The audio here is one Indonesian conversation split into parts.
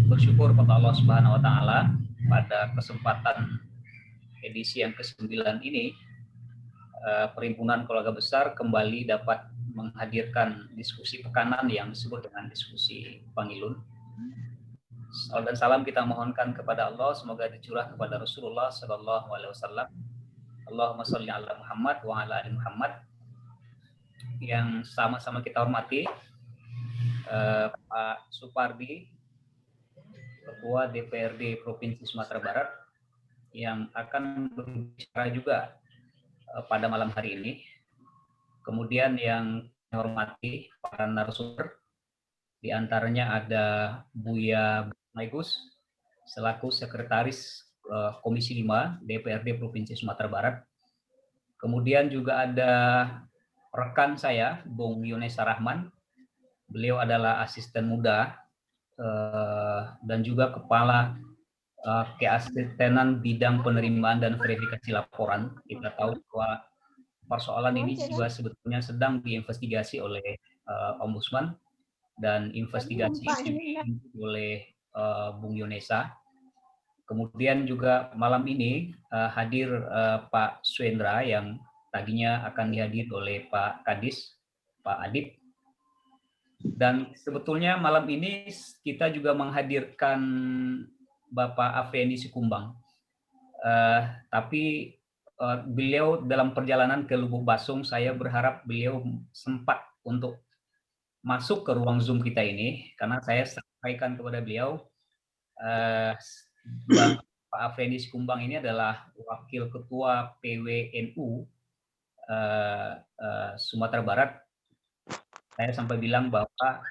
Bersyukur kepada Allah Subhanahu wa taala pada kesempatan edisi yang ke-9 ini Perhimpunan Keluarga Besar kembali dapat menghadirkan diskusi pekanan yang disebut dengan diskusi Pangilun. Salam dan salam kita mohonkan kepada Allah, semoga dicurah kepada Rasulullah Sallallahu Alaihi Wasallam. Allahumma sholli ala Muhammad wa ala ali Muhammad. Yang sama-sama kita hormati Pak Supardi, Ketua DPRD Provinsi Sumatera Barat, yang akan berbicara juga pada malam hari ini. Kemudian yang saya hormati para narasumber, di antaranya ada Buya Maigus selaku Sekretaris Komisi 5 DPRD Provinsi Sumatera Barat. Kemudian juga ada rekan saya, Bung Yunesa Rahman. Beliau adalah asisten muda dan juga kepala keasistenan bidang penerimaan dan verifikasi laporan. Kita tahu bahwa persoalan ini juga sebetulnya sedang diinvestigasi oleh Ombudsman, dan investigasi ini oleh Bung Yunesa. Kemudian juga malam ini hadir Pak Swendra yang tadinya akan dihadir oleh Pak Kadis, Pak Adib. Dan sebetulnya malam ini kita juga menghadirkan Bapak Afendi Sikumbang. Tapi beliau dalam perjalanan ke Lubuk Basung, saya berharap beliau sempat untuk masuk ke ruang Zoom kita ini, karena saya sampaikan kepada beliau, Pak Afendi Sikumbang ini adalah Wakil Ketua PWNU Sumatera Barat. Saya sampai bilang bahwa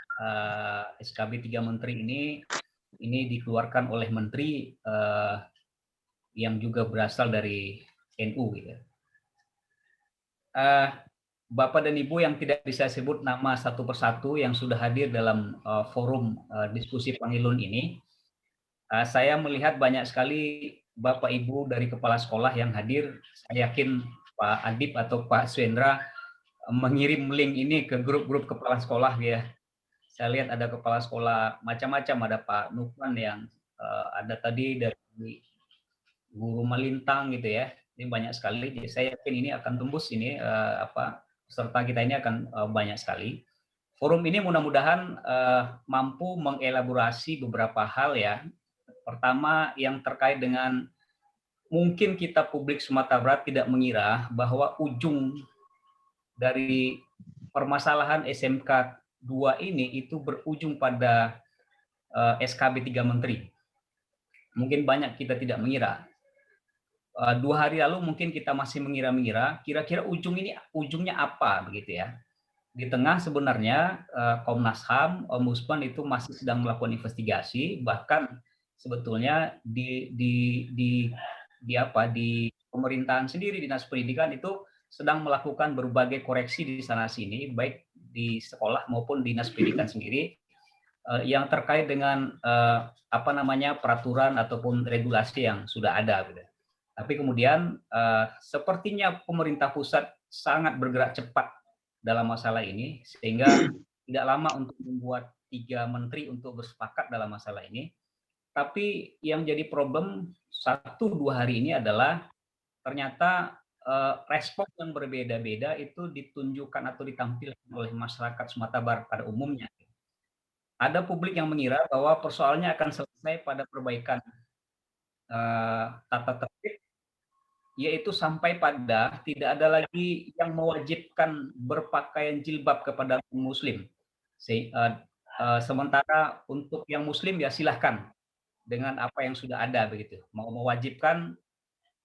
SKB 3 Menteri ini dikeluarkan oleh Menteri yang juga berasal dari NU. Gitu. Bapak dan Ibu yang tidak bisa sebut nama satu persatu yang sudah hadir dalam forum diskusi Pangilun ini, saya melihat banyak sekali Bapak Ibu dari kepala sekolah yang hadir. Saya yakin Pak Adib atau Pak Swendra mengirim link ini ke grup-grup kepala sekolah ya. Saya lihat ada kepala sekolah macam-macam, ada Pak Nukman yang ada tadi dari Guru Malintang gitu ya. Ini banyak sekali. Jadi saya yakin ini akan tembus ini peserta kita ini akan banyak sekali. Forum ini mudah-mudahan mampu mengelaborasi beberapa hal ya. Pertama yang terkait dengan mungkin kita publik Sumatera Barat tidak mengira bahwa ujung dari permasalahan SMK 2 ini itu berujung pada SKB 3 Menteri. Mungkin banyak kita tidak mengira. 2 hari lalu mungkin kita masih mengira-mengira kira-kira ujungnya apa begitu ya. Di tengah sebenarnya Komnas HAM, Ombudsman itu masih sedang melakukan investigasi, bahkan sebetulnya di pemerintahan sendiri, Dinas Pendidikan itu sedang melakukan berbagai koreksi di sana sini, baik di sekolah maupun Dinas Pendidikan sendiri yang terkait dengan peraturan ataupun regulasi yang sudah ada gitu. Tapi kemudian sepertinya pemerintah pusat sangat bergerak cepat dalam masalah ini, sehingga tidak lama untuk membuat 3 menteri untuk bersepakat dalam masalah ini. Tapi yang jadi problem 1-2 hari ini adalah ternyata respon yang berbeda-beda itu ditunjukkan atau ditampilkan oleh masyarakat Sumatera Barat pada umumnya. Ada publik yang mengira bahwa persoalannya akan selesai pada perbaikan tata tertib, yaitu sampai pada tidak ada lagi yang mewajibkan berpakaian jilbab kepada muslim. Sementara untuk yang muslim ya silahkan dengan apa yang sudah ada begitu. Mau mewajibkan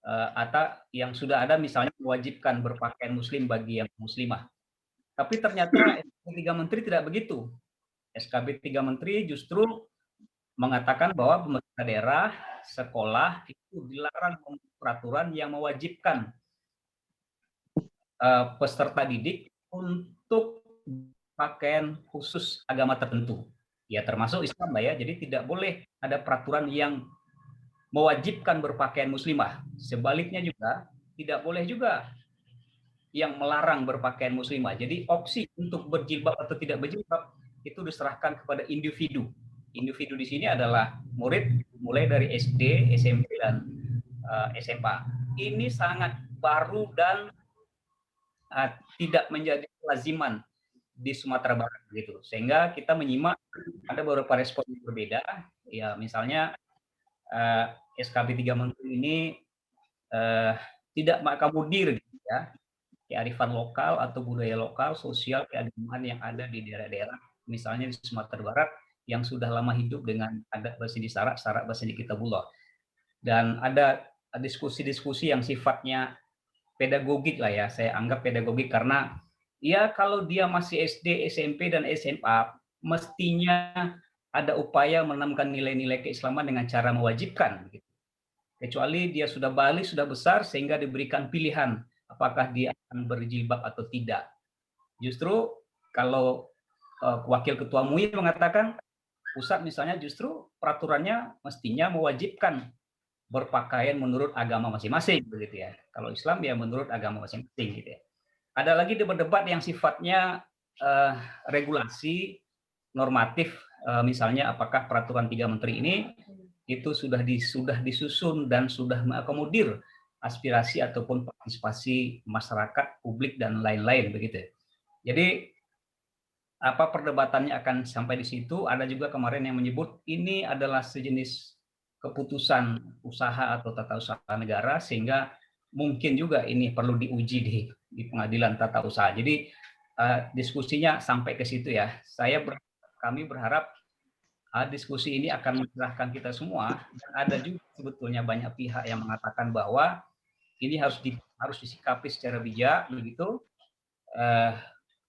atau yang sudah ada misalnya mewajibkan berpakaian muslim bagi yang muslimah. Tapi ternyata SKB 3 Menteri tidak begitu. SKB 3 Menteri justru mengatakan bahwa pemerintah daerah, sekolah itu dilarang membuat peraturan yang mewajibkan peserta didik untuk pakaian khusus agama tertentu. Ya termasuk Islam lah ya. Jadi tidak boleh ada peraturan yang mewajibkan berpakaian muslimah. Sebaliknya juga tidak boleh juga yang melarang berpakaian muslimah. Jadi opsi untuk berjilbab atau tidak berjilbab itu diserahkan kepada individu. individu di sini adalah murid mulai dari SD, SMP, dan SMA. Ini sangat baru dan tidak menjadi kelaziman di Sumatera Barat gitu. Sehingga kita menyimak ada beberapa respon yang berbeda. Ya, misalnya SKB 3 Menteri ini tidak mengakomodir gitu ya, kearifan lokal atau budaya lokal, sosial, keagamaan yang ada di daerah-daerah, misalnya di Sumatera Barat yang sudah lama hidup dengan adat Basindi Sarak, Sarak Basindi Kitabullah. Dan ada diskusi-diskusi yang sifatnya pedagogik lah ya, saya anggap pedagogik karena ya kalau dia masih SD, SMP, dan SMA, mestinya ada upaya menanamkan nilai-nilai keislaman dengan cara mewajibkan. Gitu. Kecuali dia sudah balik, sudah besar, sehingga diberikan pilihan apakah dia akan berjilbab atau tidak. Justru kalau Wakil Ketua MUI mengatakan, pusat misalnya justru peraturannya mestinya mewajibkan berpakaian menurut agama masing-masing, begitu ya. Kalau Islam ya menurut agama masing-masing, gitu ya. Ada lagi debat-debat yang sifatnya regulasi normatif, misalnya apakah peraturan 3 menteri ini itu sudah disusun dan sudah mengakomodir aspirasi ataupun partisipasi masyarakat, publik, dan lain-lain, begitu. Jadi apa perdebatannya akan sampai di situ. Ada juga kemarin yang menyebut ini adalah sejenis keputusan usaha atau tata usaha negara, sehingga mungkin juga ini perlu diuji di pengadilan tata usaha. Jadi diskusinya sampai ke situ ya. Kami berharap diskusi ini akan mencerahkan kita semua. Dan ada juga sebetulnya banyak pihak yang mengatakan bahwa ini harus disikapi secara bijak, begitu.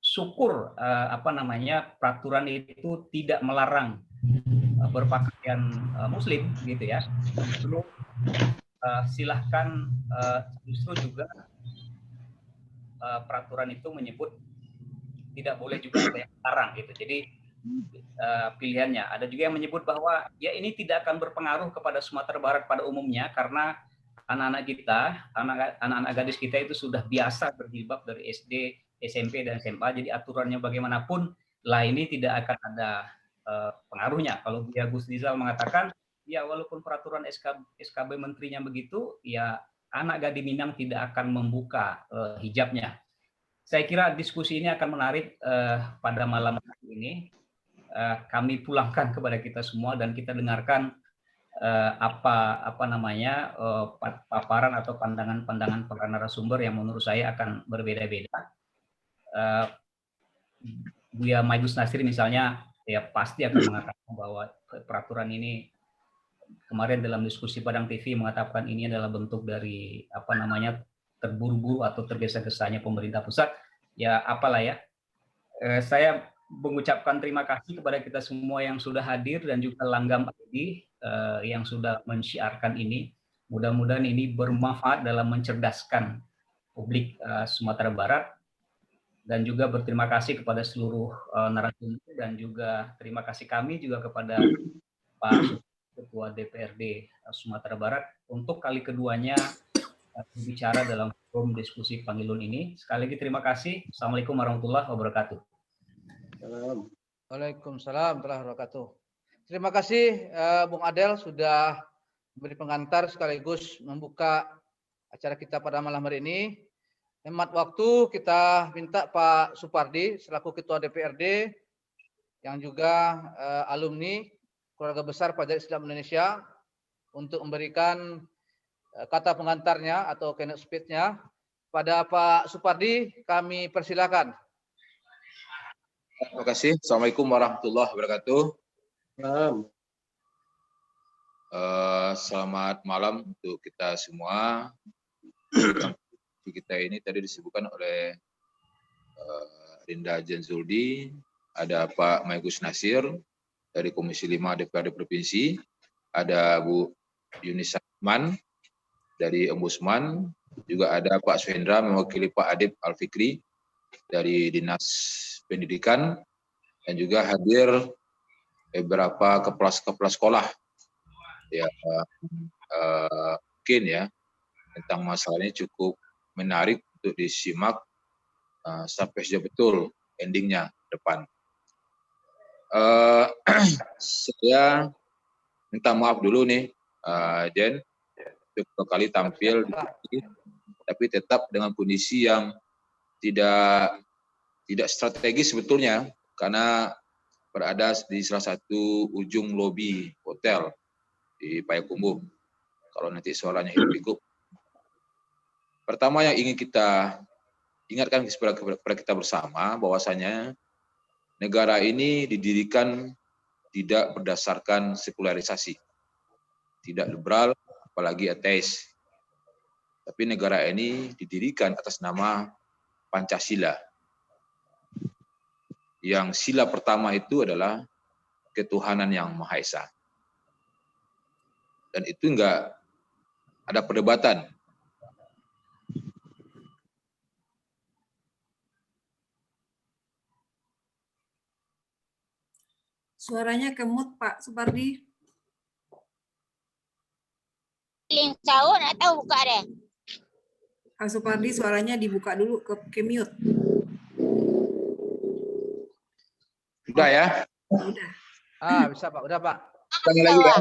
Syukur peraturan itu tidak melarang berpakaian Muslim, gitu ya. Justru silahkan, justru juga peraturan itu menyebut tidak boleh juga ada yang melarang, gitu. Jadi pilihannya. Ada juga yang menyebut bahwa ya ini tidak akan berpengaruh kepada Sumatera Barat pada umumnya karena anak-anak kita, anak-anak gadis kita itu sudah biasa berjilbab dari SD, SMP, dan SMA. Jadi aturannya bagaimanapun lah ini tidak akan ada pengaruhnya. Kalau Gus Rizal mengatakan, ya walaupun peraturan SKB menterinya begitu, ya anak Gading Minang tidak akan membuka hijabnya. Saya kira diskusi ini akan menarik pada malam hari ini. Kami pulangkan kepada kita semua dan kita dengarkan paparan atau pandangan para narasumber yang menurut saya akan berbeda-beda. Buya Maigus Nasir misalnya ya pasti akan mengatakan bahwa peraturan ini kemarin dalam diskusi Padang TV mengatakan ini adalah bentuk dari terburu-buru atau tergesa-gesanya pemerintah pusat. Ya apalah ya. Saya mengucapkan terima kasih kepada kita semua yang sudah hadir dan juga Langgam ID yang sudah mensyiarkan ini. Mudah-mudahan ini bermanfaat dalam mencerdaskan publik Sumatera Barat, dan juga berterima kasih kepada seluruh narasumber, dan juga terima kasih kami juga kepada Pak Ketua DPRD Sumatera Barat untuk kali keduanya berbicara dalam forum diskusi Pangilun ini. Sekali lagi terima kasih. Assalamualaikum warahmatullahi wabarakatuh. Waalaikumsalam warahmatullahi wabarakatuh. Terima kasih Bung Adel sudah memberi pengantar sekaligus membuka acara kita pada malam hari ini. Hemat waktu, kita minta Pak Supardi selaku Ketua DPRD yang juga alumni Keluarga Besar Pelajar Islam Indonesia untuk memberikan kata pengantarnya atau keynote speech-nya. Pada Pak Supardi kami persilakan. Terima kasih. Assalamualaikum warahmatullahi wabarakatuh. Selamat malam untuk kita semua. Kita ini tadi disebutkan oleh Rinda Jenzuldi, ada Pak Maigus Nasir dari Komisi 5 DPRD Provinsi, ada Bu Yunisa Man dari Ombudsman, juga ada Pak Suhendra mewakili Pak Adib Al-Fikri dari Dinas Pendidikan, dan juga hadir beberapa kepala sekolah ya, mungkin ya tentang masalah ini cukup menarik untuk disimak sampai sejauh betul endingnya depan. Saya minta maaf dulu nih, Jen, beberapa kali tampil di sini, tapi tetap dengan kondisi yang tidak strategis sebetulnya, karena berada di salah satu ujung lobi hotel di Payakumbuh. Kalau nanti suaranya hidup-pikuk. Pertama yang ingin kita ingatkan kepada kita bersama, bahwasanya negara ini didirikan tidak berdasarkan sekularisasi, tidak liberal, apalagi ateis. Tapi negara ini didirikan atas nama Pancasila. Yang sila pertama itu adalah ketuhanan yang Maha Esa. Dan itu enggak ada perdebatan. Suaranya kemut, Pak Supardi. Link sahur atau buka deh? Pak Supardi suaranya dibuka dulu ke mute. Sudah ya? Udah. Bisa Pak, udah Pak. Tanya lagi ya?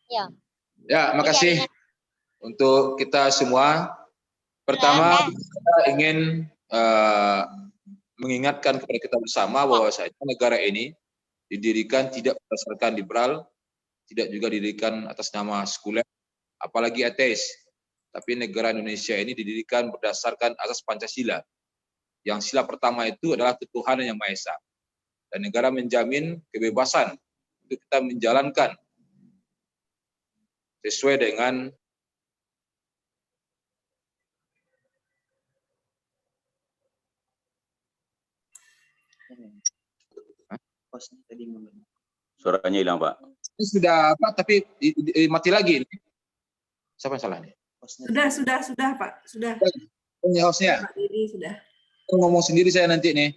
Ya. Ya, makasih untuk kita semua. Pertama, kita ingin mengingatkan kepada kita bersama bahwa negara ini didirikan tidak berdasarkan liberal, tidak juga didirikan atas nama sekuler, apalagi ateis. Tapi negara Indonesia ini didirikan berdasarkan asas Pancasila. Yang sila pertama itu adalah ketuhanan yang Maha Esa. Dan negara menjamin kebebasan untuk kita menjalankan sesuai dengan Suaranya hilang, Pak. ini sudah apa? Tapi mati lagi. Siapa yang salah nih? Sudah, Pak. Sudah. Ini hostnya. Pak Didi sudah. Ngomong sendiri saya nanti nih.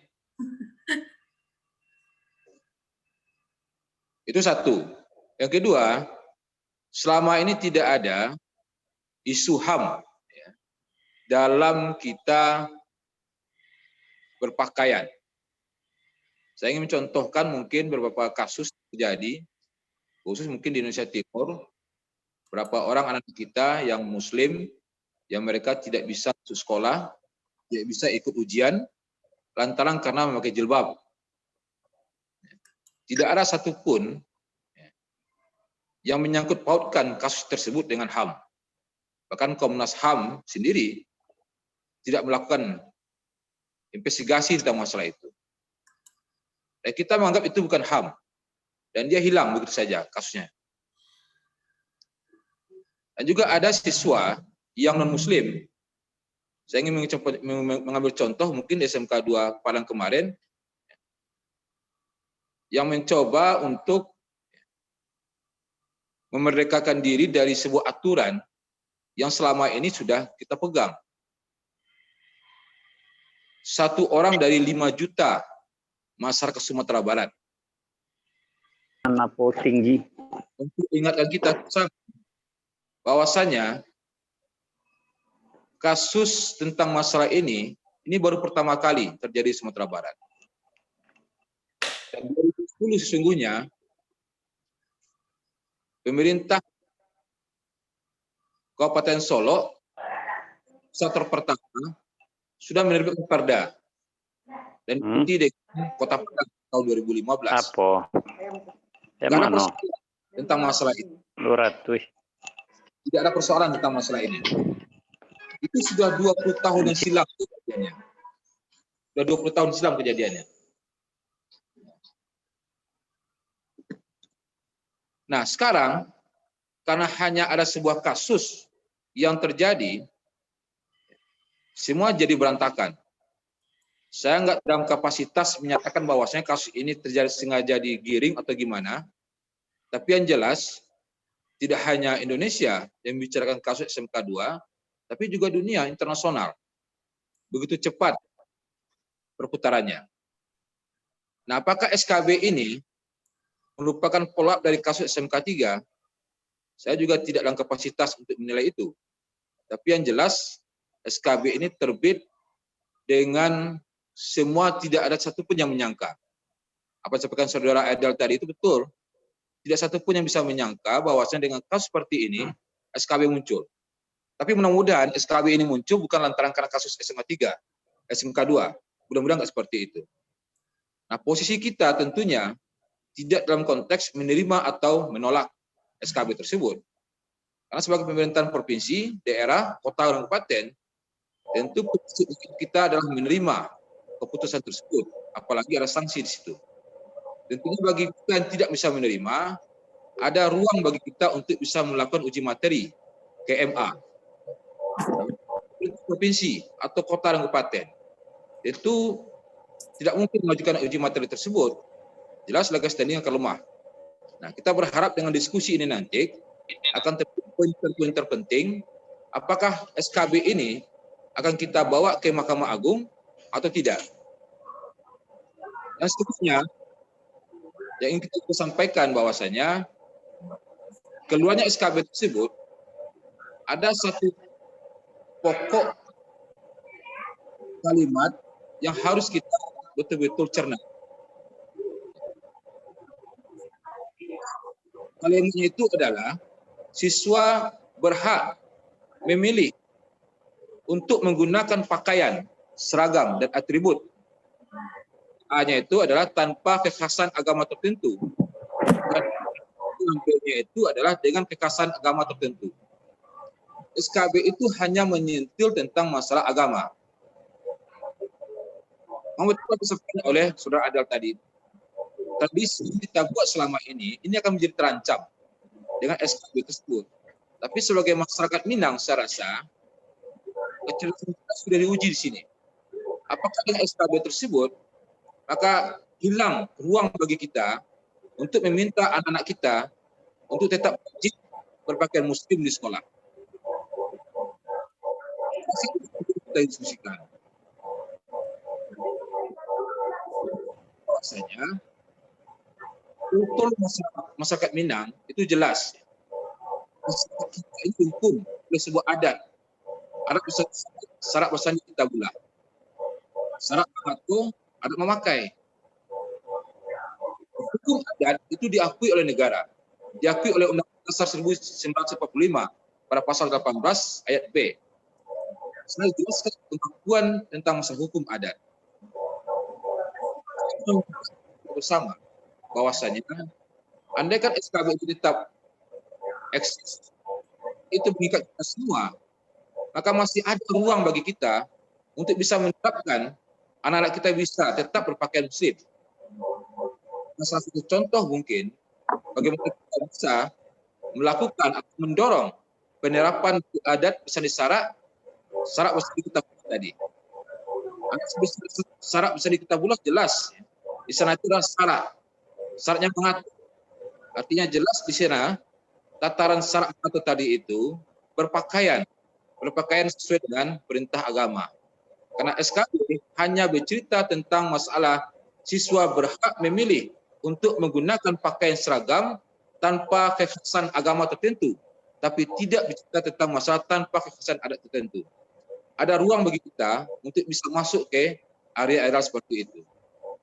Itu satu. Yang kedua, selama ini tidak ada isu HAM ya, dalam kita berpakaian. Saya ingin mencontohkan mungkin beberapa kasus terjadi, khusus mungkin di Indonesia Timur, berapa orang anak kita yang Muslim, yang mereka tidak bisa masuk sekolah, tidak bisa ikut ujian, lantaran karena memakai jilbab. Tidak ada satupun yang menyangkut pautkan kasus tersebut dengan HAM. Bahkan Komnas HAM sendiri tidak melakukan investigasi tentang masalah itu. Dan kita menganggap itu bukan HAM. Dan dia hilang begitu saja kasusnya. Dan juga ada siswa yang non-Muslim. Saya ingin mengambil contoh mungkin di SMK 2 Padang kemarin, yang mencoba untuk memerdekakan diri dari sebuah aturan yang selama ini sudah kita pegang. 1 orang dari 5 juta masyarakat Sumatera Barat. Napo tinggi. Untuk ingatkan kita bahwasanya kasus tentang masalah ini baru pertama kali terjadi di Sumatera Barat. Dan 2010 sesungguhnya pemerintah Kabupaten Solo sektor pertama sudah menerbitkan perda dan diikuti dengan Kota Padang tahun 2015. Apa? Tidak ada persoalan tentang masalah ini. Tidak ada persoalan tentang masalah ini. Itu sudah 20 tahun yang silam kejadiannya. Sudah 20 tahun silam kejadiannya. Nah, sekarang karena hanya ada sebuah kasus yang terjadi, semua jadi berantakan. Saya nggak dalam kapasitas menyatakan bahwasanya kasus ini terjadi sengaja digiring atau gimana, tapi yang jelas tidak hanya Indonesia yang membicarakan kasus SMK 2, tapi juga dunia internasional. Begitu cepat perputarannya. Nah, apakah SKB ini merupakan follow-up dari kasus SMK 3? Saya juga tidak dalam kapasitas untuk menilai itu. Tapi yang jelas, SKB ini terbit dengan semua tidak ada satupun yang menyangka. Apa yang disampaikan saudara Adel tadi itu betul. Tidak satu pun yang bisa menyangka bahwasanya dengan kasus seperti ini SKB muncul. Tapi mudah-mudahan SKB ini muncul bukan lantaran karena kasus SMA 3, SMK 2. Mudah-mudahan nggak seperti itu. Nah, posisi kita tentunya tidak dalam konteks menerima atau menolak SKB tersebut. Karena sebagai pemerintahan provinsi, daerah, kota, dan kabupaten, tentu posisi kita adalah menerima keputusan tersebut, apalagi ada sanksi di situ. Tentunya bagi kita yang tidak bisa menerima, ada ruang bagi kita untuk bisa melakukan uji materi KMA provinsi atau kota dan kabupaten. Itu tidak mungkin mengajukan uji materi tersebut. Jelas legal standing akan lemah. Nah, kita berharap dengan diskusi ini nanti akan terjadi poin-poin terpenting, apakah SKB ini akan kita bawa ke Mahkamah Agung atau tidak. Dan seterusnya, yang ingin kita sampaikan bahwasanya keluarnya SKB tersebut ada satu pokok kalimat yang harus kita betul-betul cerna. Kalimatnya itu adalah siswa berhak memilih untuk menggunakan pakaian, seragam, dan atribut. A-nya itu adalah tanpa kekhasan agama tertentu. Dan B-nya itu adalah dengan kekhasan agama tertentu. SKB itu hanya menyentil tentang masalah agama. Yang disampaikan oleh saudara Adel tadi. Tradisi yang kita buat selama ini akan menjadi terancam dengan SKB tersebut. Tapi sebagai masyarakat Minang, saya rasa kecerdasan kita sudah diuji di sini. Apakah dengan SKB tersebut, maka hilang ruang bagi kita untuk meminta anak-anak kita untuk tetap wajib berpakaian muslim di sekolah. Kita diskusikan. Bahasanya, kultur masyarakat Minang itu jelas. Masyarakat kita itu hukum oleh sebuah adat. Syarat bersandi kita bulah. Syarat mengatur, adat memakai. Hukum adat itu diakui oleh negara. Diakui oleh Undang-Undang Dasar 1945 pada pasal 18 ayat B. Saya jelaskan pengakuan tentang masalah hukum adat. Bersama bahwasanya andaikan SKB itu tetap eksis, itu mengikat kita semua, maka masih ada ruang bagi kita untuk bisa menerapkan anak-anak kita bisa tetap berpakaian muslim. Salah satu contoh mungkin bagaimana kita bisa melakukan atau mendorong penerapan adat bersandi syarat bersandi kita tadi. Syarat bersandi kita bulat jelas. Di sana itu adalah syarat. Syaratnya mengatur. Artinya jelas di sana tataran syarat mengatur tadi itu berpakaian sesuai dengan perintah agama. Karena SKB hanya bercerita tentang masalah siswa berhak memilih untuk menggunakan pakaian seragam tanpa kekhasan agama tertentu, tapi tidak bercerita tentang masalah tanpa kekhasan adat tertentu. Ada ruang bagi kita untuk bisa masuk ke area-area seperti itu.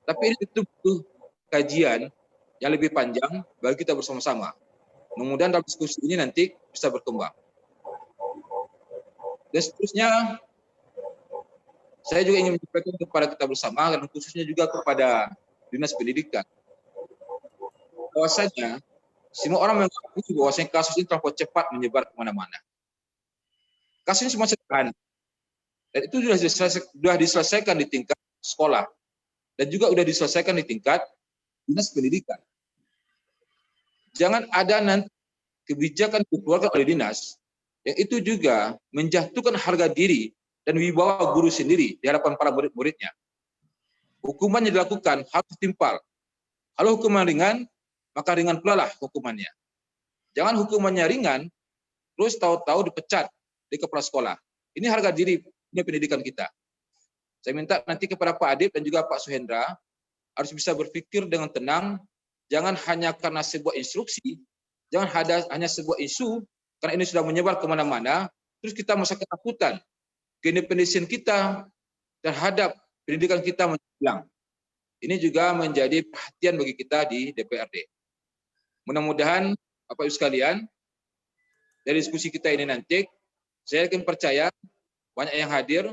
Tapi ini itu butuh kajian yang lebih panjang bagi kita bersama-sama. Mudah-mudahan dalam diskusi ini nanti bisa berkembang. Dan seterusnya, saya juga ingin menyampaikan kepada kita bersama, dan khususnya juga kepada Dinas Pendidikan, bahwasanya semua orang mengakui bahwasanya kasus ini terlalu cepat menyebar kemana-mana. Kasus ini semua sederhana. Dan itu sudah diselesaikan di tingkat sekolah. Dan juga sudah diselesaikan di tingkat Dinas Pendidikan. Jangan ada nanti kebijakan dikeluarkan oleh dinas yang itu juga menjatuhkan harga diri dan wibawa guru sendiri di hadapan para murid-muridnya. Hukuman yang dilakukan harus timpal. Kalau hukuman ringan, maka ringan pula lah hukumannya. Jangan hukumannya ringan, terus tahu-tahu dipecat di kepala sekolah. Ini harga diri pendidikan kita. Saya minta nanti kepada Pak Adib dan juga Pak Suhendra harus bisa berpikir dengan tenang, jangan hanya karena sebuah instruksi, jangan hanya sebuah isu, karena ini sudah menyebar kemana-mana, terus kita merasa ketakutan, keindependensian kita terhadap pendidikan kita hilang. ini juga menjadi perhatian bagi kita di DPRD. Mudah-mudahan Bapak Ibu sekalian, dari diskusi kita ini nanti, saya yakin percaya banyak yang hadir,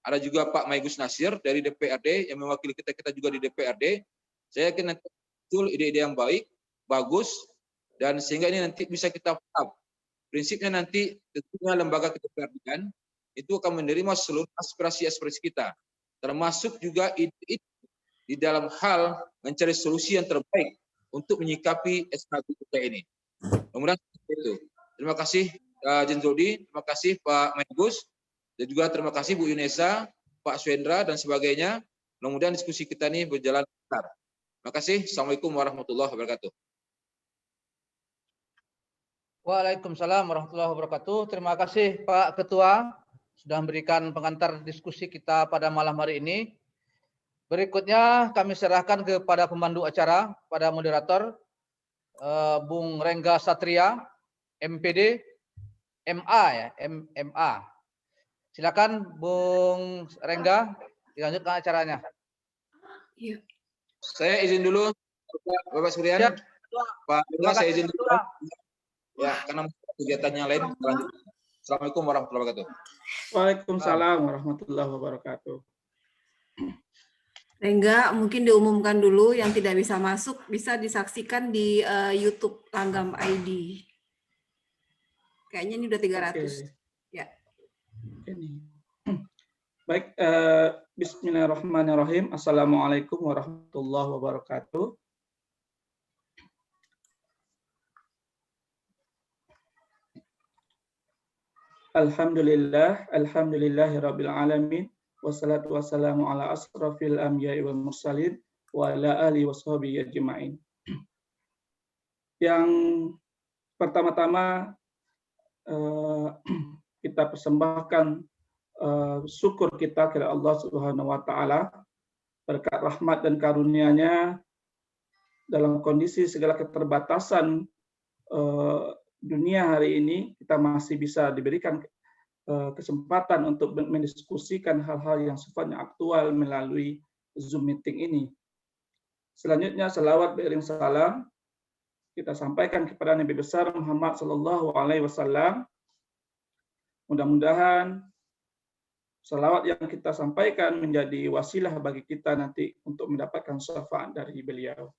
ada juga Pak Maigus Nasir dari DPRD yang mewakili kita juga di DPRD. Saya yakin nanti muncul ide-ide yang baik, bagus, dan sehingga ini nanti bisa kita paham. Prinsipnya nanti tentunya lembaga keDPRD-an itu akan menerima seluruh aspirasi-aspirasi kita, termasuk juga ide-ide di dalam hal mencari solusi yang terbaik untuk menyikapi SKB kita ini. Mudah-mudahan itu. Terima kasih Jen Zoldi, terima kasih Pak Maigus, dan juga terima kasih Bu Yunesa, Pak Swendra, dan sebagainya. Mudah-mudahan diskusi kita ini berjalan lancar. Terima kasih. Assalamualaikum warahmatullahi wabarakatuh. Waalaikumsalam warahmatullahi wabarakatuh. Terima kasih Pak Ketua sudah memberikan pengantar diskusi kita pada malam hari ini. Berikutnya kami serahkan kepada pemandu acara, pada moderator, Bung Rengga Satria, MPD, MA ya, MA. Silakan Bung Rengga, dilanjutkan acaranya. Iya. Saya izin dulu, Bapak Suryan. Siap. Pak Rengga, saya izin dulu. Ya, karena kegiatannya lain. Assalamualaikum warahmatullahi wabarakatuh. Waalaikumsalam warahmatullahi wabarakatuh. Rengga, mungkin diumumkan dulu yang tidak bisa masuk bisa disaksikan di YouTube Langgam ID. Kayaknya ini udah 300. Oke. Ya. Ini. Baik, bismillahirrahmanirrahim. Assalamualaikum warahmatullahi wabarakatuh. Alhamdulillahirabbil alamin. Wassalatu wassalamu ala asrafil anbiya'i wal mursalin wa ala alihi washabihi ajma'in. Yang pertama-tama kita persembahkan syukur kita kepada Allah Subhanahu wa taala berkat rahmat dan karunia-Nya dalam kondisi segala keterbatasan dunia hari ini kita masih bisa diberikan kesempatan untuk mendiskusikan hal-hal yang sifatnya aktual melalui Zoom meeting ini. Selanjutnya selawat beriring salam kita sampaikan kepada Nabi besar Muhammad sallallahu alaihi wasallam. Mudah-mudahan selawat yang kita sampaikan menjadi wasilah bagi kita nanti untuk mendapatkan syafaat dari beliau.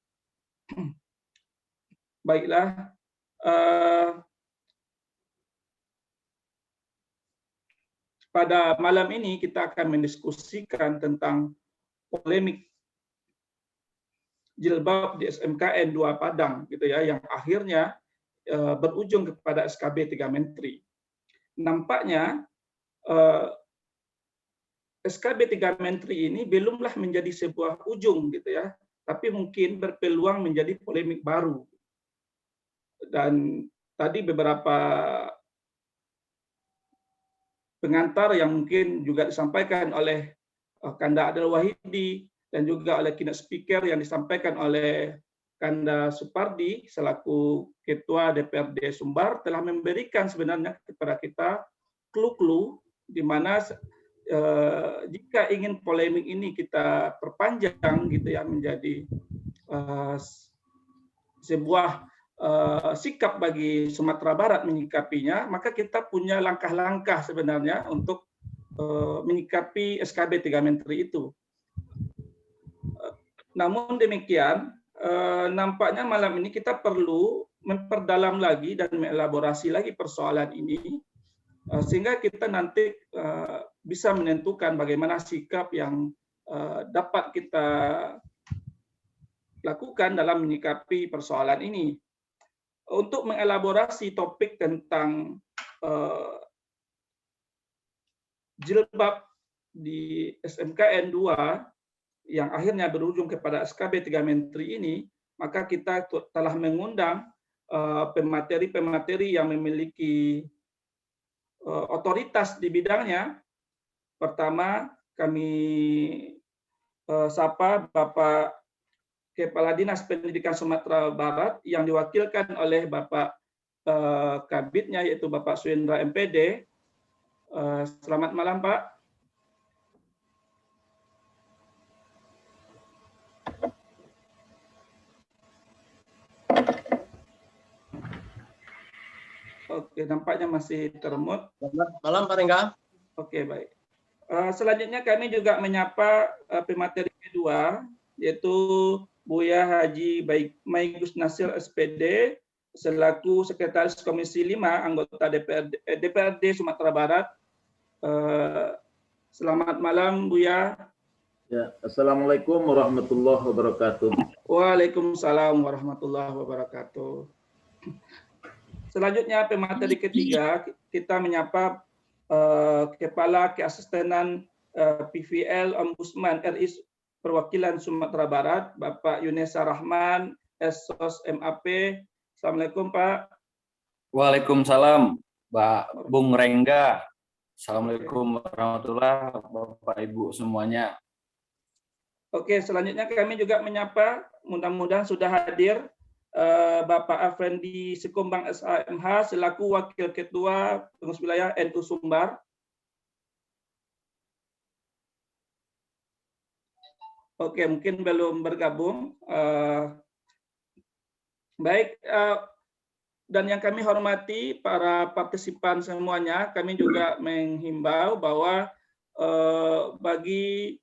Baiklah, pada malam ini kita akan mendiskusikan tentang polemik jilbab di SMKN 2 Padang gitu ya, yang akhirnya berujung kepada SKB 3 Menteri. Nampaknya SKB 3 Menteri ini belumlah menjadi sebuah ujung gitu ya, tapi mungkin berpeluang menjadi polemik baru. Dan tadi beberapa pengantar yang mungkin juga disampaikan oleh Kanda Adel Wahidi dan juga oleh keynote speaker yang disampaikan oleh Kanda Supardi selaku Ketua DPRD Sumbar telah memberikan sebenarnya kepada kita clue-clue di mana jika ingin polemik ini kita perpanjang gitu ya menjadi sebuah sikap bagi Sumatera Barat menyikapinya, maka kita punya langkah-langkah sebenarnya untuk menyikapi SKB 3 Menteri itu. Namun demikian, nampaknya malam ini kita perlu memperdalam lagi dan mengelaborasi lagi persoalan ini, sehingga kita nanti bisa menentukan bagaimana sikap yang dapat kita lakukan dalam menyikapi persoalan ini. Untuk mengelaborasi topik tentang jilbab di SMKN 2 yang akhirnya berujung kepada SKB 3 Menteri ini, maka kita telah mengundang pemateri-pemateri yang memiliki otoritas di bidangnya. Pertama, kami sapa Bapak Kepala Dinas Pendidikan Sumatera Barat yang diwakilkan oleh Bapak Kabitnya yaitu Bapak Swendra MPD. Selamat malam Pak. Oke, nampaknya masih termute. Selamat malam Pak Rengga. Oke, baik. Selanjutnya kami juga menyapa pemateri kedua, yaitu Buya Haji Maigus Nasir SPD, selaku Sekretaris Komisi 5 anggota DPRD Sumatera Barat. Selamat malam, Buya. Ya, Assalamualaikum warahmatullahi wabarakatuh. Waalaikumsalam warahmatullahi wabarakatuh. Selanjutnya pemateri ketiga, kita menyapa Kepala Keasistenan PVL Ombudsman RI Perwakilan Sumatera Barat, Bapak Yunesa Rahman, SOS MAP. Assalamualaikum, Pak. Waalaikumsalam, Pak Bung Rengga. Assalamualaikum warahmatullahi wabarakatuh, Bapak Ibu semuanya. Oke, selanjutnya kami juga menyapa, mudah-mudahan sudah hadir, Bapak Afendi Sekumbang SAMH selaku Wakil Ketua Pengurus Wilayah NU Sumbar. Oke, mungkin belum bergabung. Baik, dan yang kami hormati para partisipan semuanya, kami juga menghimbau bahwa bagi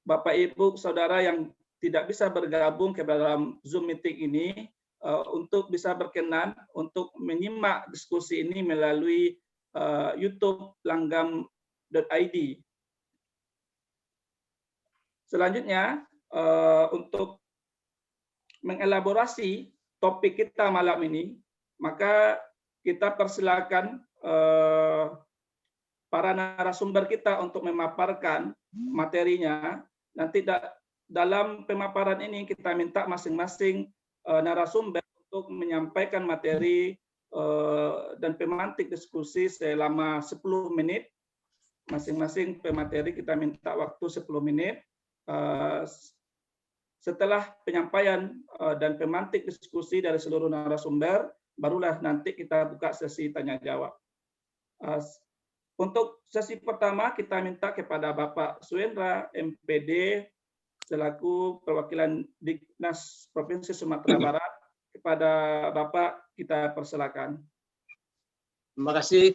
Bapak Ibu Saudara yang tidak bisa bergabung ke dalam Zoom meeting ini, untuk bisa berkenan untuk menyimak diskusi ini melalui YouTube langgam.id. Selanjutnya, untuk mengelaborasi topik kita malam ini, maka kita persilakan para narasumber kita untuk memaparkan materinya. Nanti dalam pemaparan ini kita minta masing-masing narasumber untuk menyampaikan materi dan pemantik diskusi selama 10 menit. Masing-masing pemateri kita minta waktu 10 menit. Setelah penyampaian dan pemantik diskusi dari seluruh narasumber, barulah nanti kita buka sesi tanya jawab. Untuk sesi pertama kita minta kepada Bapak Suendra MPD selaku perwakilan Dignas Provinsi Sumatera Barat. Kepada Bapak kita persilakan. Terima kasih